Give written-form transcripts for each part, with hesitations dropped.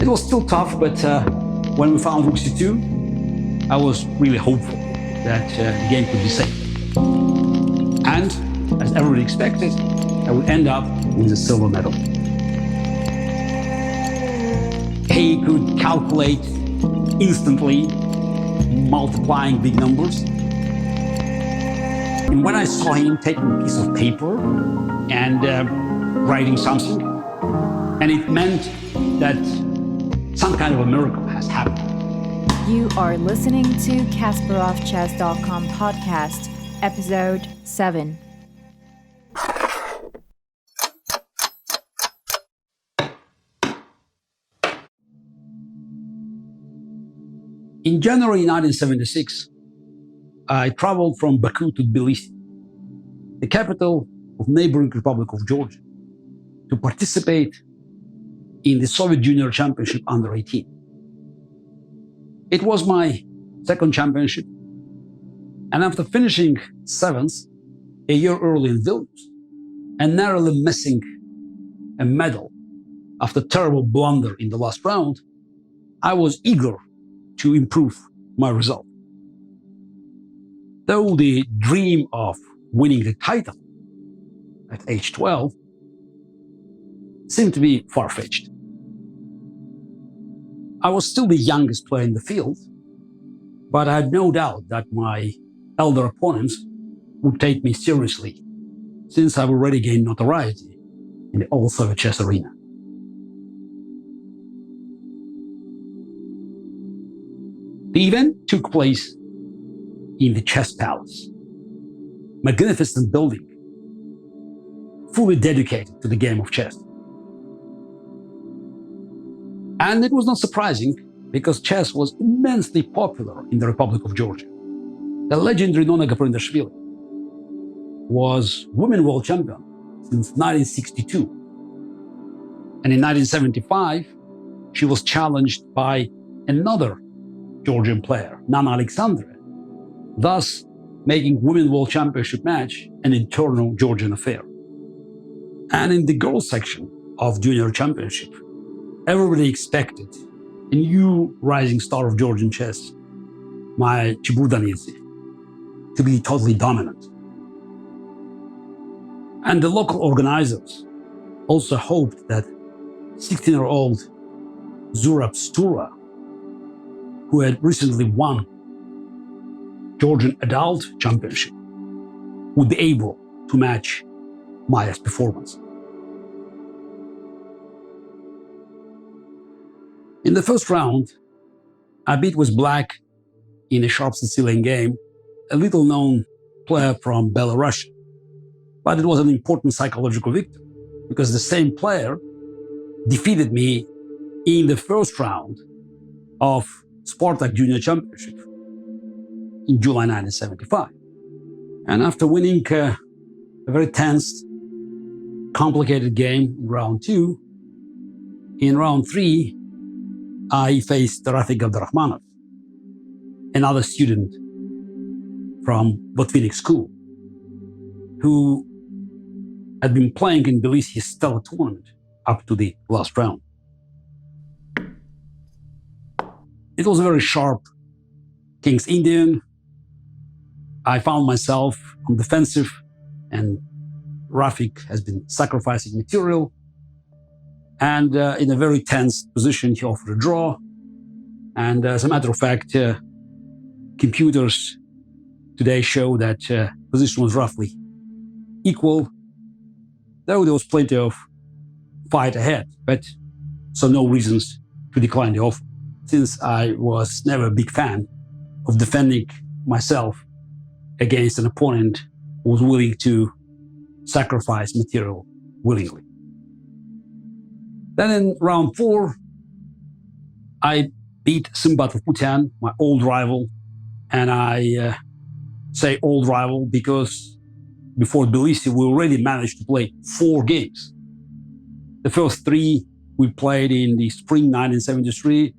It was still tough, but when we found rook c2, I was really hopeful that the game could be safe. And as everybody expected, I would end up with a silver medal. He could calculate instantly, multiplying big numbers. And when I saw him taking a piece of paper and writing something, and it meant that some kind of a miracle has happened. You are listening to Kasparovchess.com podcast, episode 7. In January 1976, I traveled from Baku to Tbilisi, the capital of neighboring Republic of Georgia, to participate in the Soviet Junior Championship under 18. It was my second championship, and after finishing 7th a year early in Vilnius and narrowly missing a medal after a terrible blunder in the last round, I was eager to improve my result. Though the dream of winning the title at age 12 seemed to be far-fetched. I was still the youngest player in the field, but I had no doubt that my elder opponents would take me seriously, since I've already gained notoriety in the old Soviet chess arena. The event took place in the Chess Palace, magnificent building, fully dedicated to the game of chess. And it was not surprising, because chess was immensely popular in the Republic of Georgia. The legendary Nona Gaprinashvili was women world champion since 1962. And in 1975, she was challenged by another Georgian player, Nana Alexandra, thus making Women World Championship match an internal Georgian affair. And in the girls section of Junior Championship, everybody expected a new rising star of Georgian chess, my Tbilisi, to be totally dominant. And the local organizers also hoped that 16-year-old Zurab Stura, who had recently won Georgian Adult Championship, would be able to match Maya's performance. In the first round, I beat with black in a sharp Sicilian game, a little-known player from Belarus. But it was an important psychological victory, because the same player defeated me in the first round of Spartak Junior Championship in July 1975. And after winning a very tense, complicated game in round 2, in round 3, I faced Rafik Abdurrahmanov, another student from Botvinnik School, who had been playing in Tbilisi's stellar tournament up to the last round. It was a very sharp King's Indian. I found myself on defensive, and Rafik has been sacrificing material. And in a very tense position, he offered a draw. And as a matter of fact, computers today show that position was roughly equal, though there was plenty of fight ahead, but so no reasons to decline the offer, since I was never a big fan of defending myself against an opponent who was willing to sacrifice material willingly. Then in round 4, I beat Simbat Putian, my old rival. And I say old rival because before Tbilisi, we already managed to play 4 games. The first 3 we played in the spring 1973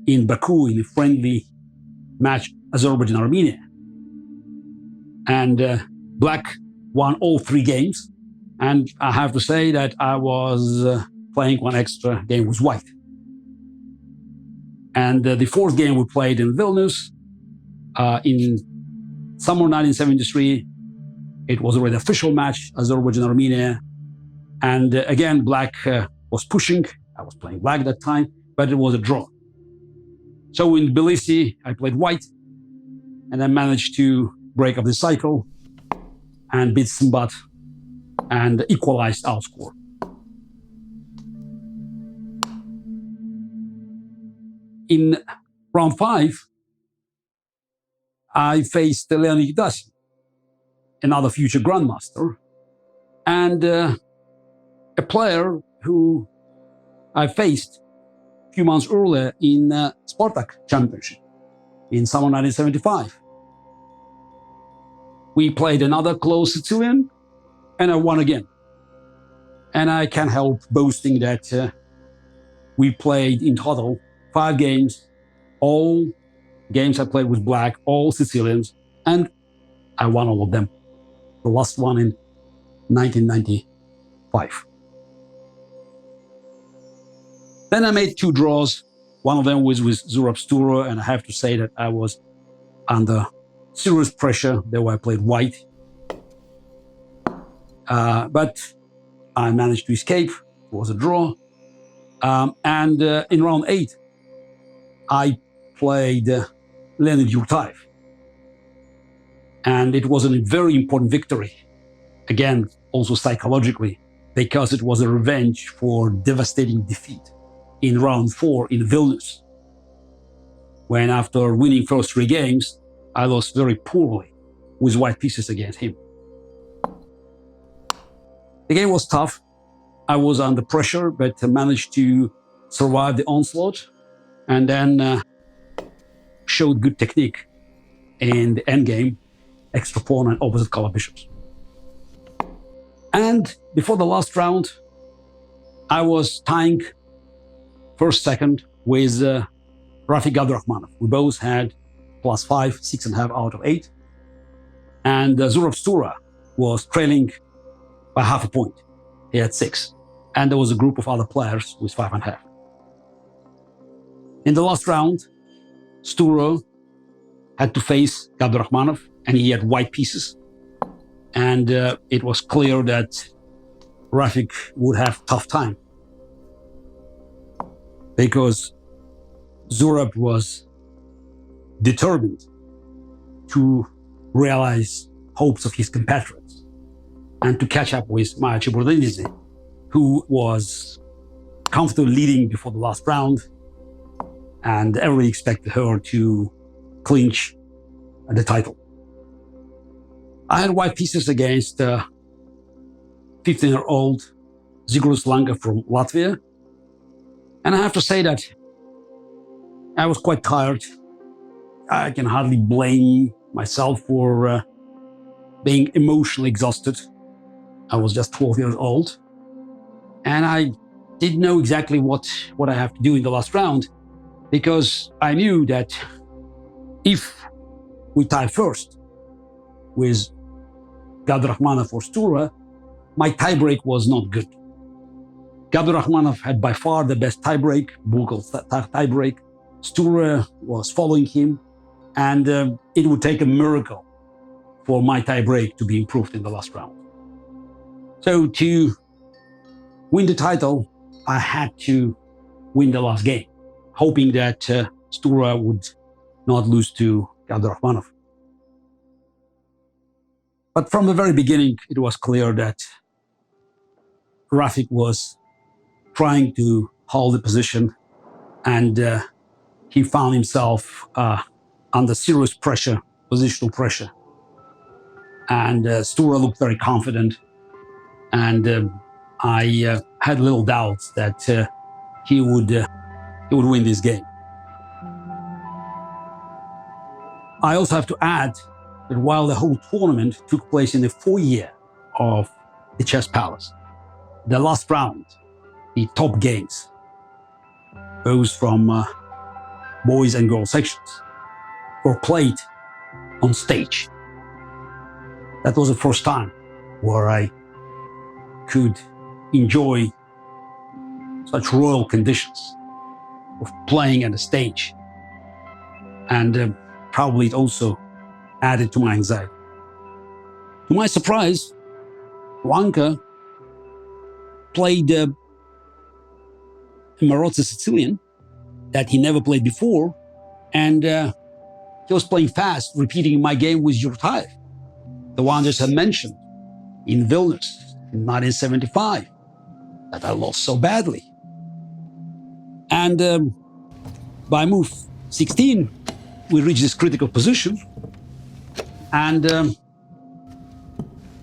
in Baku in a friendly match, Azerbaijan-Armenia. And Black won all 3 games. And I have to say that I was playing one extra game with White. And the fourth game we played in Vilnius in summer 1973. It was already an official match, Azerbaijan-Armenia. And again, black was pushing. I was playing black that time, but it was a draw. So in Tbilisi, I played white, and I managed to break up the cycle and beat Simbat and equalized our score. In round 5, I faced Leonid Dasin, another future grandmaster, and a player who I faced a few months earlier in Spartak Championship in summer 1975. We played another close Sicilian, and I won again. And I can't help boasting that we played in total 5 games, all games I played with black, all Sicilians, and I won all of them. The last one in 1995. Then I made 2 draws. One of them was with Zurab Stura, and I have to say that I was under serious pressure. There where I played white. But I managed to escape. It was a draw. And in round 8, I played Leonid Yurtayev. And it was a very important victory. Again, also psychologically, because it was a revenge for devastating defeat in round 4 in Vilnius, when after winning first 3 games, I lost very poorly with white pieces against him. The game was tough. I was under pressure, but managed to survive the onslaught, and then showed good technique in the endgame, extra pawn and opposite color bishops. And before the last round, I was tying first, second with Rafik Abdurrahmanov. We both had +5, 6.5 out of 8. And Zurab Stura was trailing by half a point. He had 6. And there was a group of other players with 5.5. In the last round, Stura had to face Abdurrahmanov, and he had white pieces. And it was clear that Rafik would have a tough time, because Zurab was determined to realize hopes of his compatriots and to catch up with Maya Chiburdinidze, who was comfortably leading before the last round, and everybody expected her to clinch the title. I had white pieces against 15-year-old Zigorus Langa from Latvia, and I have to say that I was quite tired. I can hardly blame myself for being emotionally exhausted. I was just 12 years old, and I didn't know exactly what I have to do in the last round, because I knew that if we tied first with Abdurrahmanov or Stura, my tiebreak was not good. Abdurrahmanov had by far the best tiebreak, Bulgal tiebreak. Stura was following him, and it would take a miracle for my tiebreak to be improved in the last round. So to win the title, I had to win the last game, hoping that Stura would not lose to Abdurrahmanov. But from the very beginning, it was clear that Rafik was trying to hold the position, and he found himself under serious pressure, positional pressure. And Stura looked very confident, and I had little doubts that he would win this game. I also have to add that while the whole tournament took place in the foyer of the Chess Palace, the last round, the top games, both from boys and girls sections, were played on stage. That was the first time where I could enjoy such royal conditions. of playing at the stage. And probably it also added to my anxiety. To my surprise, Lanka played a Marozza Sicilian that he never played before, and he was playing fast, repeating my game with Yurtaev, the one just I mentioned in Vilnius in 1975, that I lost so badly. And by move 16, we reached this critical position, and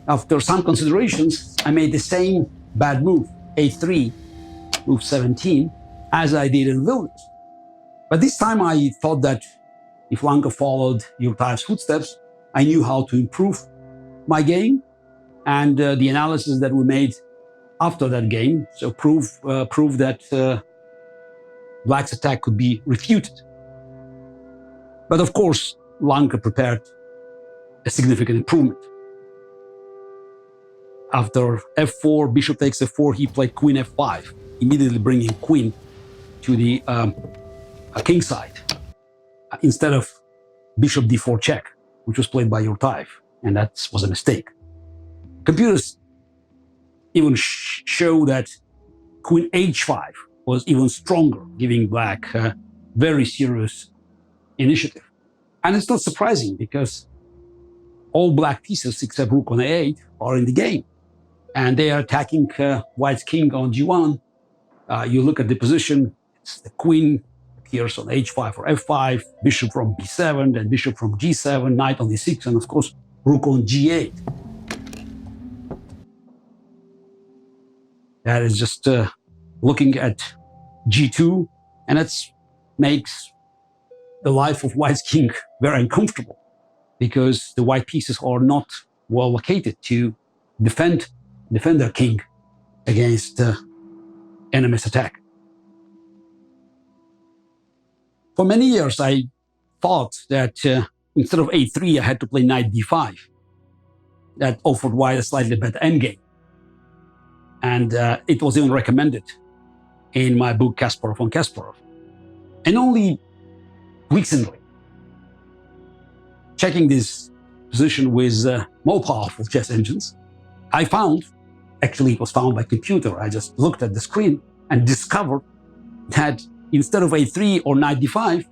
after some considerations, I made the same bad move, a3, move 17, as I did in Vilnius. But this time I thought that if Lanka followed Yurtaev's footsteps, I knew how to improve my game, and the analysis that we made after that game proved that Black's attack could be refuted. But of course, Lanka prepared a significant improvement. After f4, bishop takes f4, he played queen f5, immediately bringing queen to the king side, instead of bishop d4 check, which was played by Yurtaev, and that was a mistake. Computers even show that queen h5 was even stronger, giving Black a very serious initiative. And it's not surprising, because all Black pieces except rook on a8 are in the game, and they are attacking White's king on g1. You look at the position, it's the queen appears on h5 or f5, bishop from b7, then bishop from g7, knight on e6, and of course rook on g8. That is just looking at g2, and that makes the life of White's king very uncomfortable, because the white pieces are not well located to defend their king against enemy's attack. For many years, I thought that instead of a3, I had to play knight d5. That offered White a slightly better endgame. And it was even recommended in my book, Kasparov on Kasparov. And only recently, checking this position with more powerful chess engines, I found, actually it was found by computer, I just looked at the screen and discovered that instead of a3 or knight d5,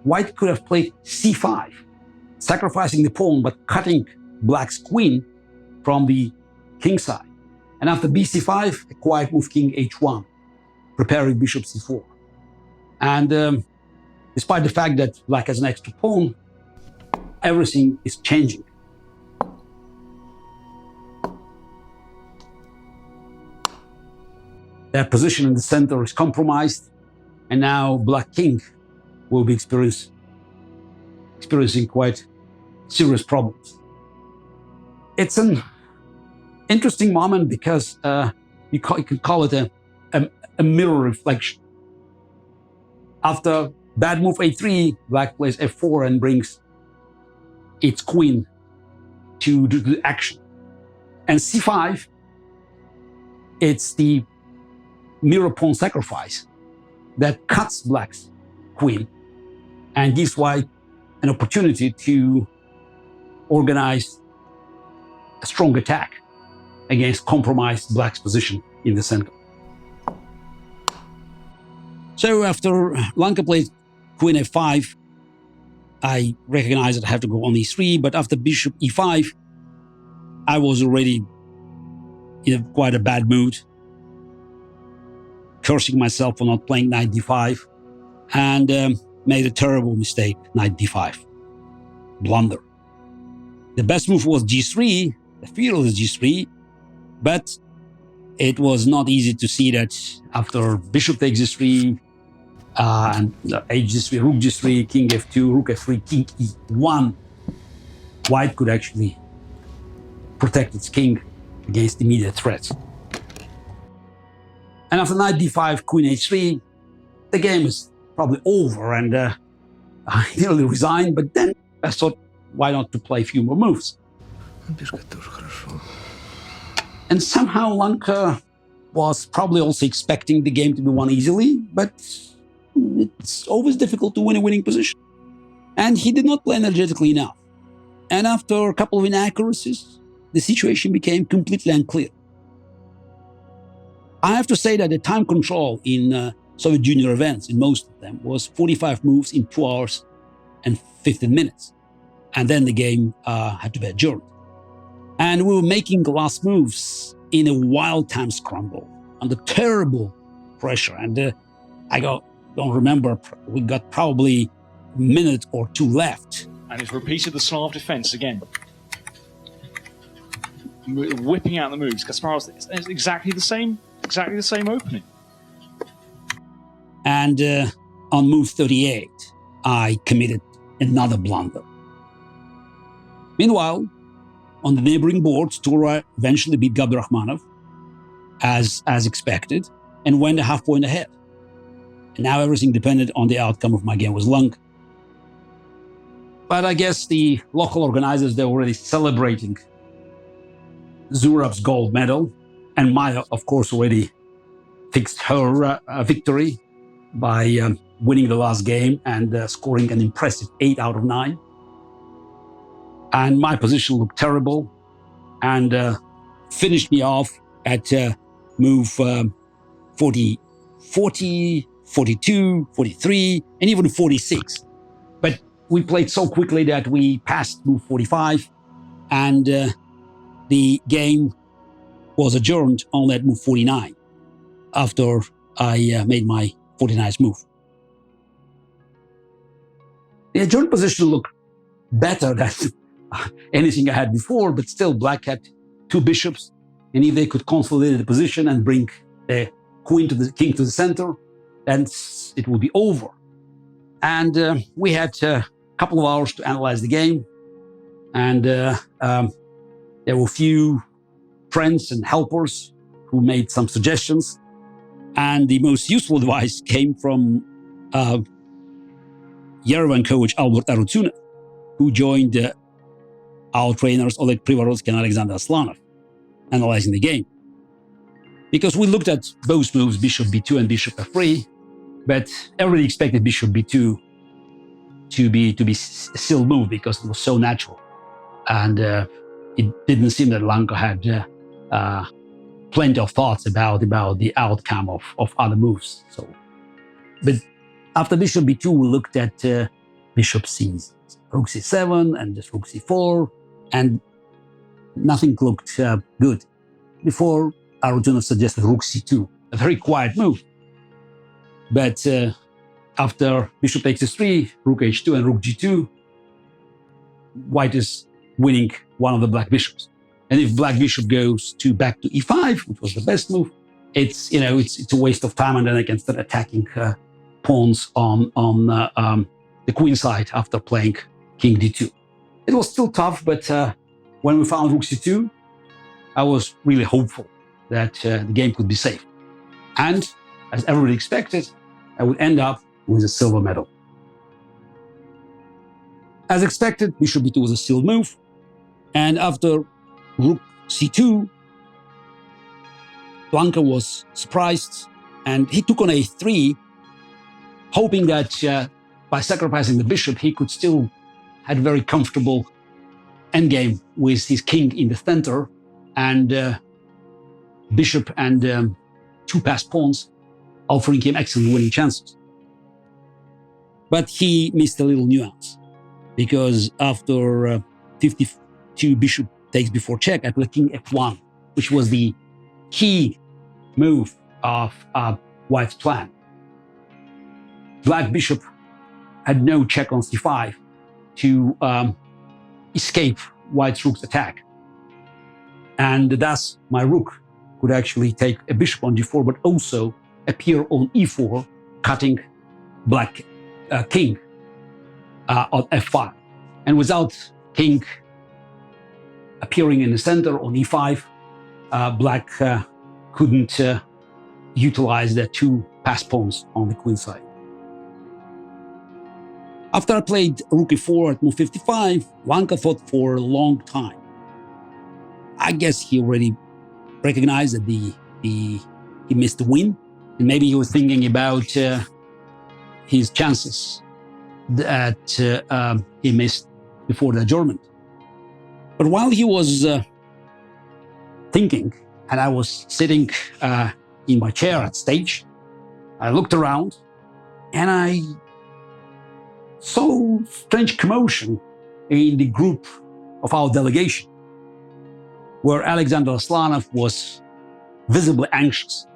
White could have played c5, sacrificing the pawn but cutting Black's queen from the king side. And after bc5, a quiet move king h1, preparing bishop c4. And despite the fact that Black has an extra pawn, everything is changing. Their position in the center is compromised, and now Black king will be experiencing quite serious problems. It's an interesting moment, because you can call it a mirror reflection. After bad move a3, Black plays f4 and brings its queen to do the action. And c5, it's the mirror pawn sacrifice that cuts Black's queen and gives White an opportunity to organize a strong attack against compromised Black's position in the center. So after Lanka played queen f5, I recognized that I have to go on e3, but after bishop e5, I was already in quite a bad mood, cursing myself for not playing knight d5, and made a terrible mistake, knight d5, blunder. The best move was g3, the fearless g3, but it was not easy to see that after bishop takes g3, and h g3, rook g3, king f2, rook f3, king e1, White could actually protect its king against immediate threats. And after knight d5, queen h3, the game is probably over, and I nearly resigned, but then I thought, why not to play a few more moves? And somehow Lanka was probably also expecting the game to be won easily, but it's always difficult to win a winning position. And he did not play energetically enough. And after a couple of inaccuracies, the situation became completely unclear. I have to say that the time control in Soviet junior events, in most of them, was 45 moves in 2 hours and 15 minutes. And then the game had to be adjourned. And we were making the last moves in a wild time scramble under terrible pressure. And I don't remember, we got probably a minute or two left. And he's repeated the Slav defense again. Whipping out the moves. Kasparov is exactly the same opening. And on move 38, I committed another blunder. Meanwhile, on the neighboring board, Tura eventually beat Gabdurrahmanov, as expected, and went a half point ahead. And now everything depended on the outcome of my game with Lung. But I guess the local organizers, they're already celebrating Zurab's gold medal, and Maya, of course, already fixed her victory by winning the last game and scoring an impressive 8 out of 9. And my position looked terrible and finished me off at move 40, 42, 43, and even 46. But we played so quickly that we passed move 45, and the game was adjourned only at move 49 after I made my 49th move. The adjourned position looked better than anything I had before, but still Black had 2 bishops, and if they could consolidate the position and bring the king to the center, then it would be over. And we had a couple of hours to analyze the game, and there were a few friends and helpers who made some suggestions, and the most useful advice came from Yerevan coach Albert Arutyunev, who joined our trainers Oleg Privorovsky and Alexander Aslanov, analyzing the game. Because we looked at both moves, bishop b2 and bishop f3, but everybody expected bishop b2 to be a still move because it was so natural. And it didn't seem that Lanka had plenty of thoughts about the outcome of other moves. But after bishop b2, we looked at bishop c6, rook c7, and just rook c4, and nothing looked good. Before, Arutyunev suggested rook c2, a very quiet move. But after bishop takes h3, rook h2, and rook g2, white is winning one of the black bishops. And if black bishop goes back to e5, which was the best move, it's a waste of time, and then I can start attacking pawns on the queen side after playing king d2. It was still tough, but when we found rook c2, I was really hopeful that the game could be safe. And as everybody expected, I would end up with a silver medal. As expected, bishop b2 was a sealed move, and after rook c2, Blanka was surprised, and he took on a3, hoping that by sacrificing the bishop, he could still have a very comfortable endgame with his king in the center, and bishop and 2 passed pawns, offering him excellent winning chances. But he missed a little nuance, because after 52 bishop takes before check, I played king f1, which was the key move of white's plan. Black bishop had no check on c5 to escape white's rook's attack. And thus, my rook could actually take a bishop on g4, but also appear on e4, cutting black king on f5. And without king appearing in the center on e5, black couldn't utilize the 2 passed pawns on the queen side. After I played rook e4 at move 55, Lanka thought for a long time. I guess he already recognized that he missed the win, and maybe he was thinking about his chances that he missed before the adjournment. But while he was thinking, and I was sitting in my chair at stage, I looked around and I saw strange commotion in the group of our delegation, where Alexander Aslanov was visibly anxious.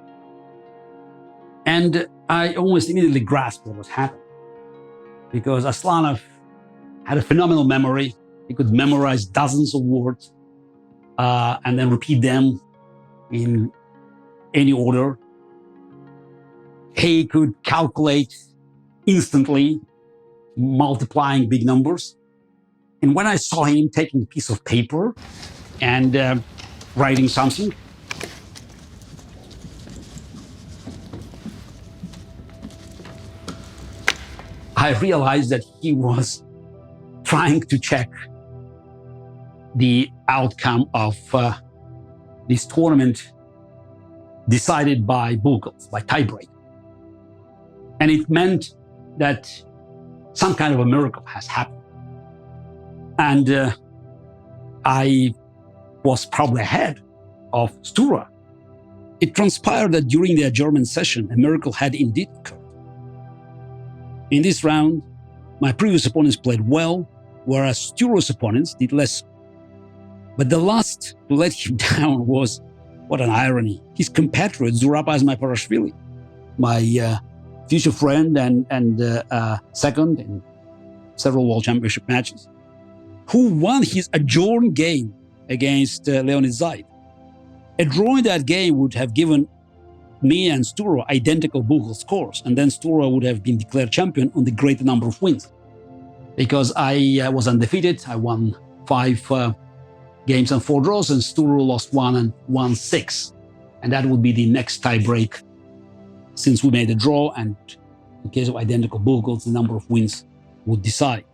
And I almost immediately grasped what was happening, because Aslanov had a phenomenal memory. He could memorize dozens of words and then repeat them in any order. He could calculate instantly, multiplying big numbers. And when I saw him taking a piece of paper and writing something, I realized that he was trying to check the outcome of this tournament decided by Bugles, by tiebreak. And it meant that some kind of a miracle has happened. And I was probably ahead of Stura. It transpired that during the adjournment session, a miracle had indeed occurred. In this round, my previous opponents played well, whereas Stura's opponents did less. But the last to let him down was, what an irony, his compatriot Zurab Azmaiparashvili, my future friend and second in several World Championship matches, who won his adjourned game against Leonid Zaid. A draw in that game would have given me and Stura identical Bugles scores, and then Stura would have been declared champion on the greater number of wins. Because I was undefeated, I won 5 games and 4 draws, and Stura lost 1 and won 6. And that would be the next tie break, since we made a draw, and in case of identical Bugles, the number of wins would decide.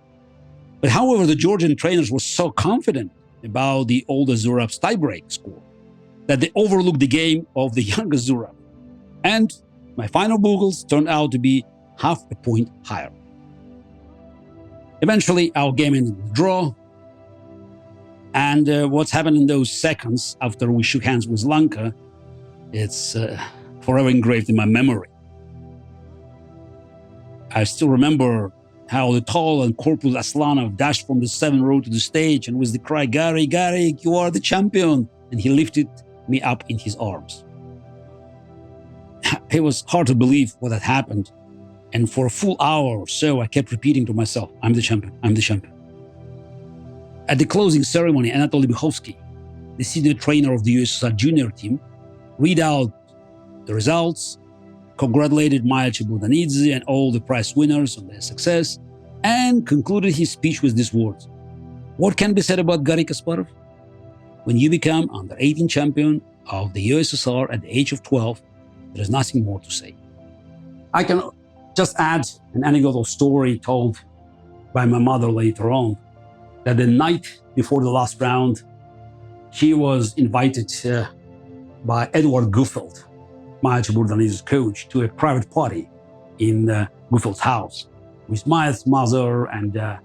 But however, the Georgian trainers were so confident about the older Zurab's tiebreak score that they overlooked the game of the younger Zurab. And my final Bugles turned out to be half a point higher. Eventually, our game ended in a draw. And what's happened in those seconds after we shook hands with Lanka, it's forever engraved in my memory. I still remember how the tall and corpulent Aslanov dashed from the 7th row to the stage, and with the cry, "Garry, Garry, you are the champion!" And he lifted me up in his arms. It was hard to believe what had happened. And for a full hour or so, I kept repeating to myself, "I'm the champion, I'm the champion." At the closing ceremony, Anatoly Bykhovsky, the senior trainer of the USSR junior team, read out the results, congratulated Maya Cheburdanidze and all the prize winners on their success, and concluded his speech with these words: "What can be said about Garry Kasparov? When you become under-18 champion of the USSR at the age of 12, there is nothing more to say." I can just add an anecdotal story told by my mother later on, that the night before the last round, she was invited by Edward Guffeld, Maya Cheburdanidze's coach, to a private party in Guffeld's house with Maya's mother and a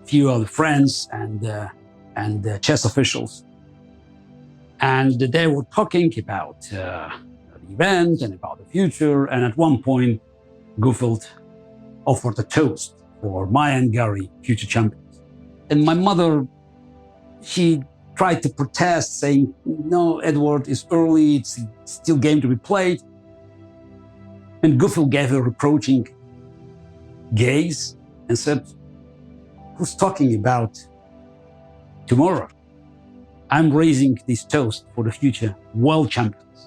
few other friends and chess officials. And they were talking about the event and about the future. And at one point, Guffeld offered a toast for Maya and Garry, future champions. And my mother, she tried to protest, saying, "No, Edward, it's early, it's still game to be played." And Guffeld gave a reproaching gaze and said, "Who's talking about tomorrow? I'm raising this toast for the future world champions.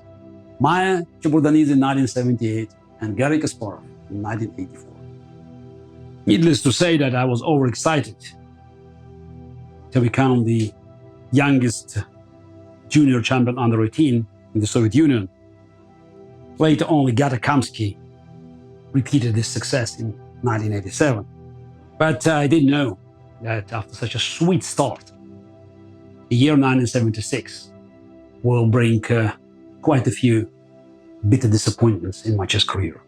Maya Cheburdanidze in 1978 and Garry Kasparov in 1984. Needless to say that I was overexcited to become the youngest junior champion under 18 in the Soviet Union. Later, only Gata Kamsky repeated this success in 1987. But I didn't know that after such a sweet start, the year 1976 will bring quite a few bitter disappointments in my chess career.